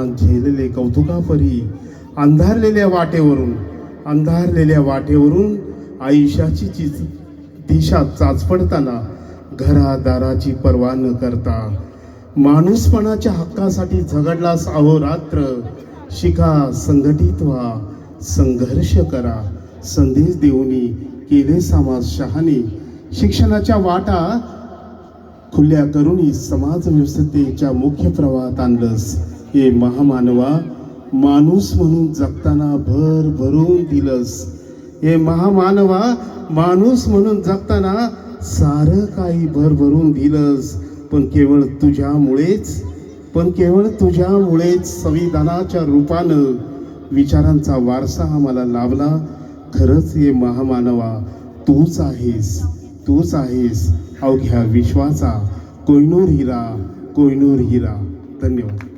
आव्हान झेलले कौतुकापरी अंधारलेल्या वाटेवरून आयुष्याची दिशा चाचपडताना घरादाराची पर्वा न करता माणूसपणाच्या हक्कासाठी झगडलास अहोरात्र. शिका, संघटित व्हा, संघर्ष करा, संदेश देऊनी केले समाज शहाणे. शिक्षणाच्या वाटा खुल्या करूनही समाज व्यवस्थेच्या मुख्य प्रवाहात आणलंस. हे महामानवा, माणूस म्हणून जगताना भरभरून दिलंस. हे महामानवा, माणूस म्हणून जगताना सारं काही भरभरून दिलंस. पण केवळ तुझ्यामुळेच संविधानाच्या रूपानं विचारांचा वारसा आम्हाला लाभला. खरंच हे महामानवा, तूच आहेस अवघ्या विश्वाचा कोहिनूर हिरा. धन्यवाद.